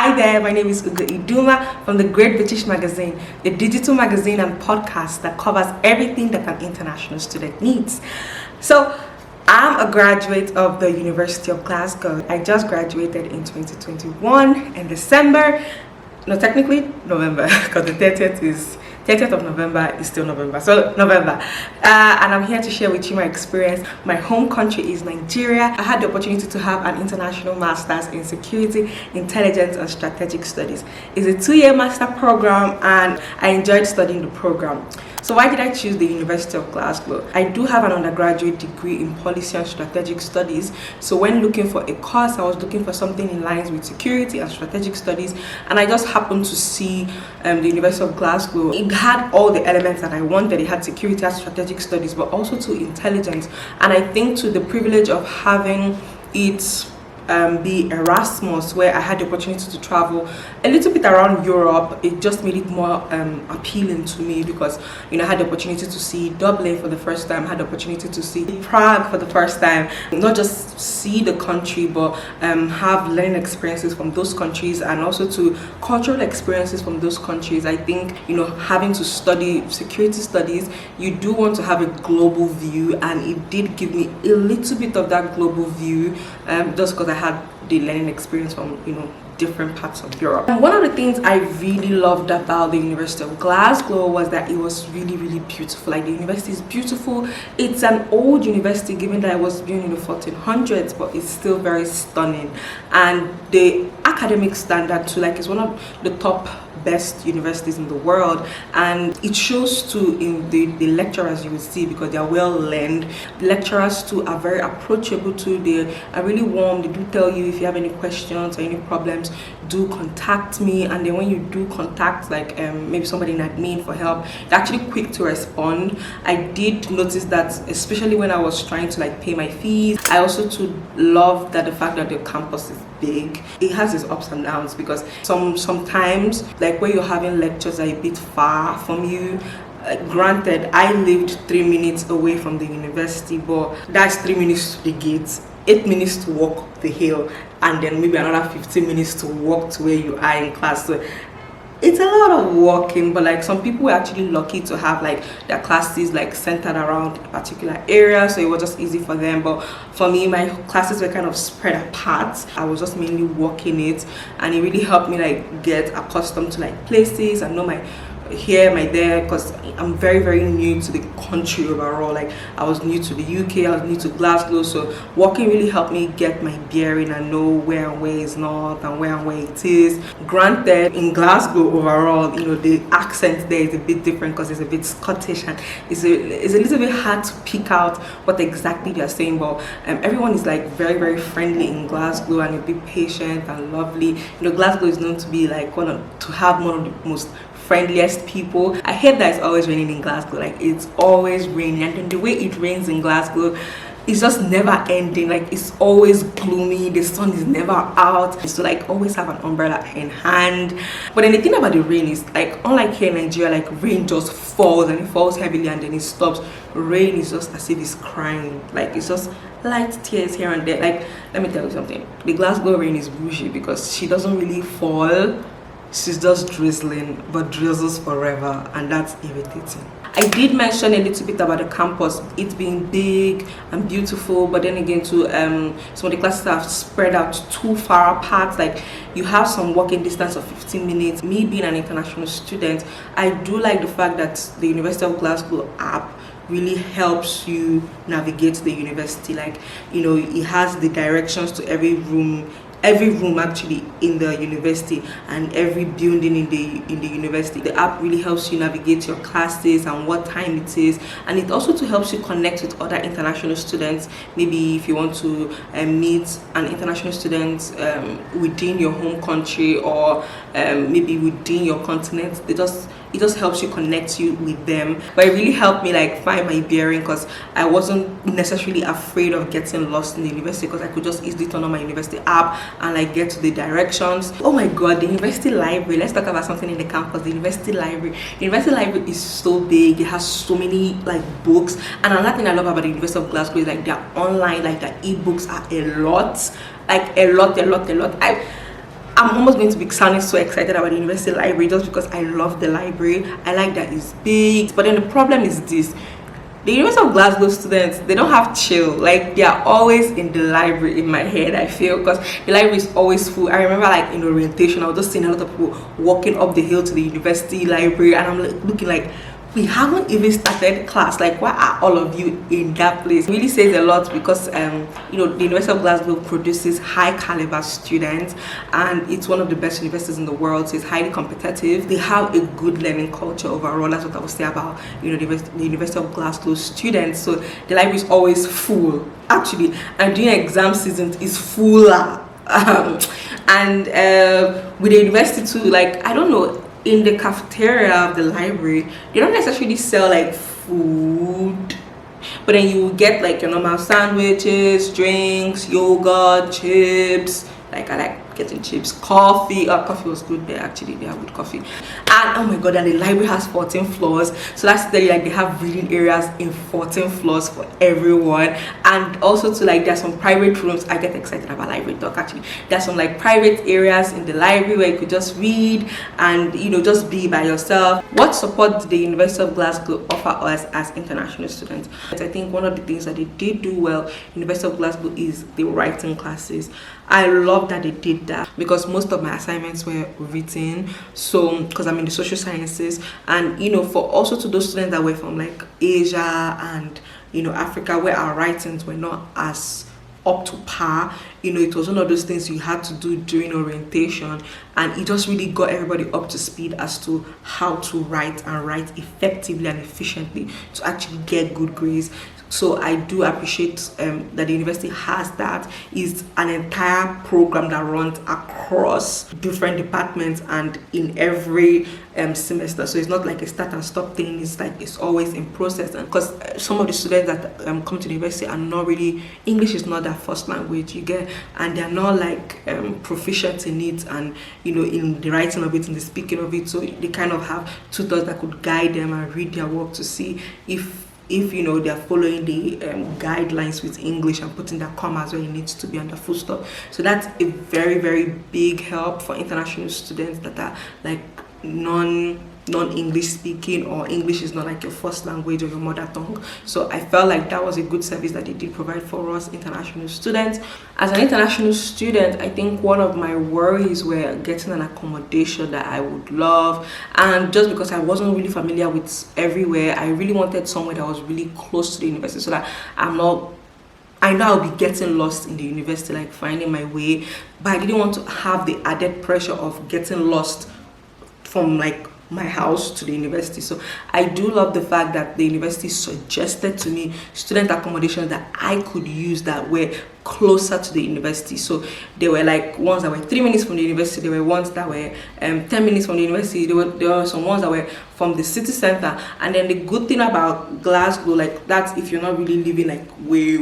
Hi there, my name is Ugo Iduma from the Great British Magazine, the digital magazine and podcast that covers everything that an international student needs. So, I'm a graduate of the University of Glasgow. I just graduated in 2021 in December. No, technically November, because the 30th of November is still November. So November. And I'm here to share with you my experience. My home country is Nigeria. I had the opportunity to have an international master's in security, intelligence and strategic studies. It's a 2-year master program and I enjoyed studying the program. So why did I choose the University of Glasgow? I do have an undergraduate degree in policy and strategic studies. So when looking for a course, I was looking for something in lines with security and strategic studies. And I just happened to see the University of Glasgow. It had all the elements that I wanted. It had security and strategic studies, but also to intelligence. And I think to the privilege of having it be Erasmus, where I had the opportunity to travel a little bit around Europe, it just made it more appealing to me because I had the opportunity to see Dublin for the first time, had the opportunity to see Prague for the first time, not just see the country but have learning experiences from those countries and also to cultural experiences from those countries. I think having to study security studies, you do want to have a global view, and it did give me a little bit of that global view just because I had the learning experience from different parts of Europe. And one of the things I really loved about the University of Glasgow was that it was really beautiful. Like, the university is beautiful. It's an old university, given that it was built in the 1400s, but it's still very stunning. And the academic standard too, like, it's one of the top best universities in the world, and it shows too in the lecturers. You will see, because they are well learned. The lecturers too are very approachable too. They are really warm. They do tell you if you have any questions or any problems, do contact me. And then when you do contact maybe somebody in admin for help, they're actually quick to respond. I did notice that, especially when I was trying to pay my fees. I also too love that the fact that the campus is big. It has its ups and downs, because sometimes where you're having lectures are a bit far from you. Granted, I lived 3 minutes away from the university, but that's 3 minutes to the gates, 8 minutes to walk the hill, and then maybe another 15 minutes to walk to where you are in class. So it's a lot of walking, but some people were actually lucky to have their classes centered around a particular area, so it was just easy for them. But for me, my classes were kind of spread apart. I was just mainly walking it, and it really helped me get accustomed to places and know my here, my there, because I'm very new to the country overall. I was new to the UK, I was new to Glasgow, so walking really helped me get my bearing and know where and where is not and where it is. Granted, in Glasgow overall, the accent there is a bit different because it's a bit Scottish, and it's a little bit hard to pick out what exactly they're saying, but everyone is very friendly in Glasgow, and a bit patient and lovely. Glasgow is known to be to have one of the most friendliest people. I hate that it's always raining in Glasgow. It's always raining, and then the way it rains in Glasgow, it's just never ending. It's always gloomy, the sun is never out, so always have an umbrella in hand. But then the thing about the rain is unlike here in Nigeria, rain just falls, and it falls heavily and then it stops. Rain is just as if it's crying. It's just light tears here and there. Let me tell you something, the Glasgow rain is bougie because she doesn't really fall. She's just drizzling, but drizzles forever, and that's irritating. I did mention a little bit about the campus, it being big and beautiful, but then again too, some of the classes are spread out too far apart. You have some walking distance of 15 minutes. Me being an international student, I do like the fact that the University of Glasgow app really helps you navigate the university. It has the directions to every room actually in the university, and every building in the university. The app really helps you navigate your classes and what time it is, and it also helps you connect with other international students. Maybe if you want to meet an international student within your home country, or maybe within your continent, it just helps you connect you with them. But it really helped me find my bearing, because I wasn't necessarily afraid of getting lost in the university, because I could just easily turn on my university app and get to the directions. Oh my god, the university library, let's talk about something in the campus. The university library is so big. It has so many books, and another thing I love about the University of Glasgow is their online, their ebooks are a lot. A lot. I'm almost going to be sounding so excited about the university library just because I love the library. I like that it's big. But then the problem is this. The University of Glasgow students, they don't have chill. Like, they are always in the library in my head, I feel, because the library is always full. I remember, like, in orientation, I was just seeing a lot of people walking up the hill to the university library, and I'm like, looking like, we haven't even started class. Like, why are all of you in that place? It really says a lot because you know, the University of Glasgow produces high caliber students, and it's one of the best universities in the world, so it's highly competitive. They have a good learning culture overall. That's what I would say about, you know, the University of Glasgow students. So the library is always full, actually, and during exam season it's fuller. And with the university too, like, I don't know, in the cafeteria of the library, they don't necessarily sell like food, but then you get like your normal sandwiches, drinks, yogurt, chips. Like, I like getting chips, coffee. Coffee was good there, actually. They have good coffee. And oh my god, and the library has 14 floors, so that's the, like, they have reading areas in 14 floors for everyone. And also to, like, there's some private rooms. I get excited about library talk, actually. There's some like private areas in the library where you could just read and, you know, just be by yourself. What support did the University of Glasgow offer us as international students? I think one of the things that they did do well, University of Glasgow, is the writing classes. I love that they did that because most of my assignments were written. So, because I'm in the social sciences, and, you know, for also to those students that were from like Asia and, you know, Africa, where our writings were not as up to par, you know, it was one of those things you had to do during orientation, and it just really got everybody up to speed as to how to write and write effectively and efficiently to actually get good grades. So I do appreciate that the university has that. It's an entire program that runs across different departments and in every semester. So it's not like a start and stop thing. It's like it's always in process. And because some of the students that come to the university are not really, English is not their first language, you get, and they're not like proficient in it, and, you know, in the writing of it, in the speaking of it. So they kind of have tutors that could guide them and read their work to see if you know, they're following the guidelines with English and putting their commas where it needs to be and the full stop. So that's a very, very big help for international students that are like non-English speaking, or English is not like your first language or your mother tongue. So I felt like that was a good service that they did provide for us international students. As an international student, I think one of my worries were getting an accommodation that I would love, and just because I wasn't really familiar with everywhere, I really wanted somewhere that was really close to the university, so that I know I'll be getting lost in the university, like finding my way, but I didn't want to have the added pressure of getting lost from like my house to the university. So I do love the fact that the university suggested to me student accommodations that I could use that were closer to the university. So there were like ones that were 3 minutes from the university, there were ones that were 10 minutes from the university, there were some ones that were from the city center. And then the good thing about Glasgow, like, that's if you're not really living like way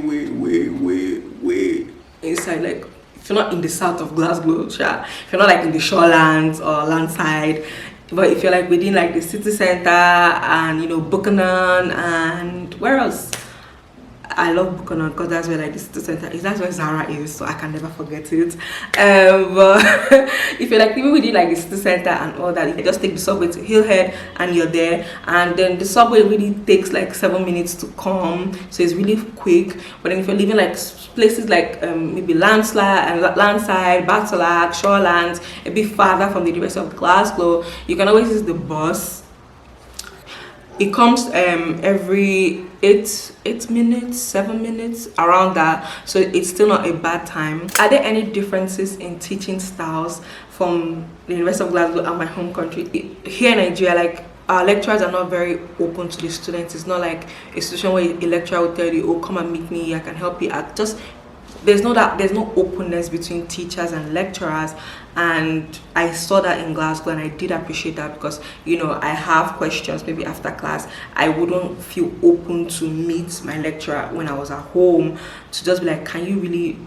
inside, like if you're not in the south of Glasgow, if you're not like in the shorelands or landside, but if you're like within like the city center and, you know, Buchanan, and where else? I love Buchanan because that's where like the city center is. That's where Zara is, so I can never forget it. But if you're like even within like the city center and all that, you can just take the subway to Hillhead and you're there. And then the subway really takes like 7 minutes to come, so it's really quick. But then if you're living like places like maybe Landside, Battlelag, Shorelands, a bit farther from the University of Glasgow, you can always use the bus. It comes every 8 minutes, 7 minutes, around that, so it's still not a bad time. Are there any differences in teaching styles from the University of Glasgow and my home country? Here in Nigeria, like, our lecturers are not very open to the students. It's not like a situation where a lecturer will tell you, oh, come and meet me, I can help you out. Just there's no openness between teachers and lecturers, and I saw that in Glasgow, and I did appreciate that because, you know, I have questions maybe after class. I wouldn't feel open to meet my lecturer when I was at home, to just be like, can you really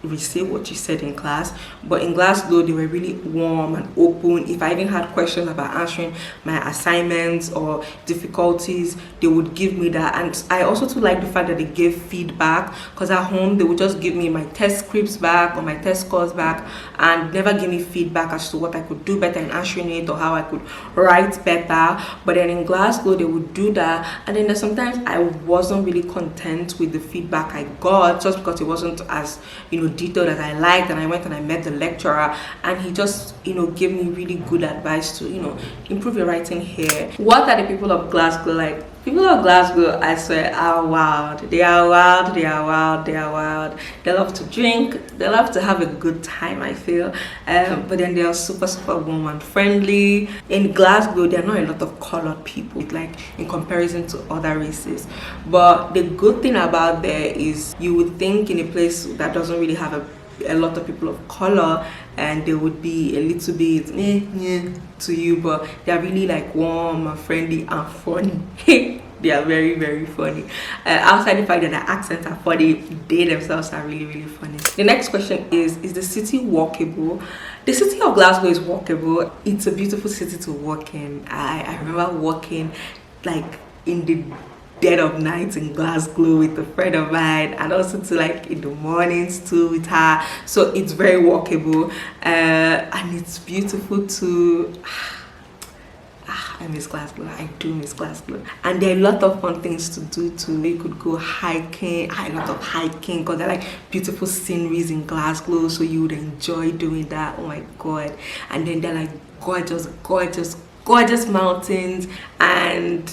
receive what you said in class. But in Glasgow, they were really warm and open. If I even had questions about answering my assignments or difficulties, they would give me that. And I also too like the fact that they gave feedback, because at home they would just give me my test scripts back or my test scores back and never give me feedback as to what I could do better in answering it or how I could write better. But then in Glasgow, they would do that. And then sometimes I wasn't really content with the feedback I got, just because it wasn't as, detailed as I liked. And I went and I met the lecturer, and he just, gave me really good advice to, improve your writing here. What are the people of Glasgow like? People of Glasgow, I swear, are wild. They are wild, they are wild, they are wild. They love to drink, they love to have a good time, I feel. But then they are super, super warm and friendly. In Glasgow, there are not a lot of colored people, like in comparison to other races. But the good thing about there is, you would think in a place that doesn't really have a lot of people of color, and they would be a little bit to you, but they are really like warm and friendly and funny. They are very, very funny. Outside the fact that their accents are funny, they themselves are really, really funny. The next question is the city walkable? The city of Glasgow is walkable. It's a beautiful city to walk in. I remember walking like in the dead of night in Glasgow with a friend of mine, and also to like in the mornings too with her. So it's very walkable, and it's beautiful too. I miss Glasgow. I do miss Glasgow. And there are a lot of fun things to do too. You could go hiking, a lot of hiking, because there are like beautiful sceneries in Glasgow, so you would enjoy doing that. Oh my god. And then they're like gorgeous mountains, and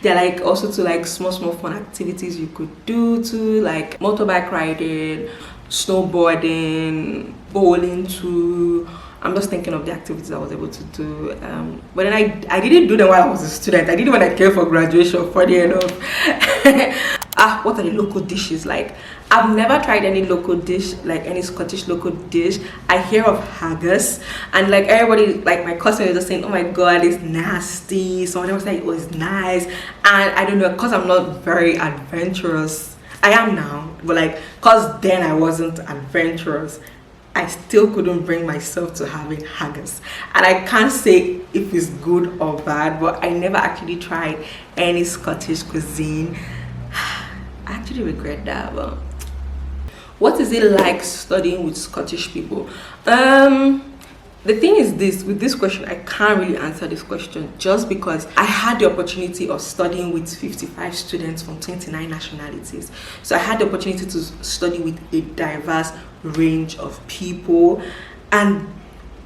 they're like also to like small fun activities you could do too, like motorbike riding, snowboarding, bowling too. I'm just thinking of the activities I was able to do, but then I didn't do them while I was a student. I did it when I came for graduation, funny enough. What are the local dishes like? I've never tried any local dish, like any Scottish local dish. I hear of haggis, and like everybody, like my cousin was just saying, oh my god, it's nasty. Someone else said it was nice, and I don't know, because I'm not very adventurous. I am now, but like, because then I wasn't adventurous, I still couldn't bring myself to having haggis. And I can't say if it's good or bad, but I never actually tried any Scottish cuisine. I actually regret that. But what is it like studying with Scottish people? The thing is this, with this question, I can't really answer this question, just because I had the opportunity of studying with 55 students from 29 nationalities. So I had the opportunity to study with a diverse range of people, and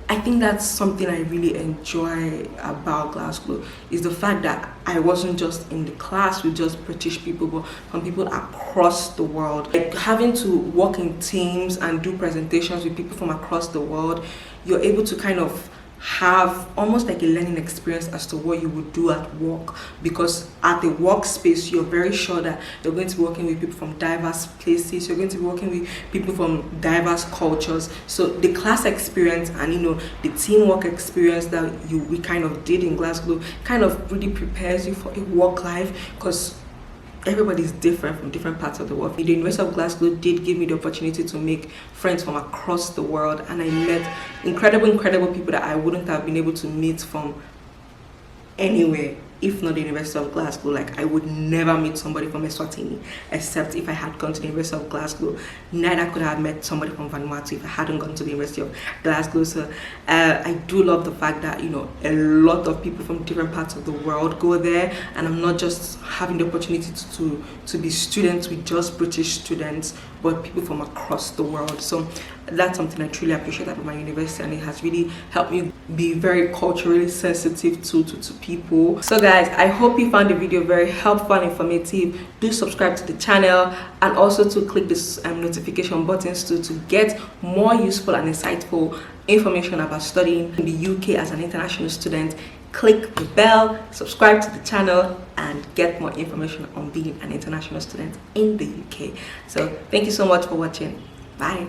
I think that's something I really enjoy about Glasgow, is the fact that I wasn't just in the class with just British people, but from people across the world. Like having to work in teams and do presentations with people from across the world, you're able to kind of have almost like a learning experience as to what you would do at work, because at the workspace you're very sure that you're going to be working with people from diverse places, you're going to be working with people from diverse cultures. So the class experience and the teamwork experience that we kind of did in Glasgow kind of really prepares you for a work life, because everybody's different from different parts of the world. The University of Glasgow did give me the opportunity to make friends from across the world, and I met incredible people that I wouldn't have been able to meet from anywhere if not the University of Glasgow. Like I would never meet somebody from Eswatini except if I had gone to the University of Glasgow. Neither could I have met somebody from Vanuatu if I hadn't gone to the University of Glasgow. So I do love the fact that a lot of people from different parts of the world go there, and I'm not just having the opportunity to be students with just British students, but people from across the world. So that's something I truly appreciate about my university, and it has really helped me be very culturally sensitive to people. So guys, I hope you found the video very helpful and informative. Do subscribe to the channel, and also to click this notification buttons to get more useful and insightful information about studying in the UK as an international student. Click the bell, subscribe to the channel, and get more information on being an international student in the UK. So thank you so much for watching. Bye.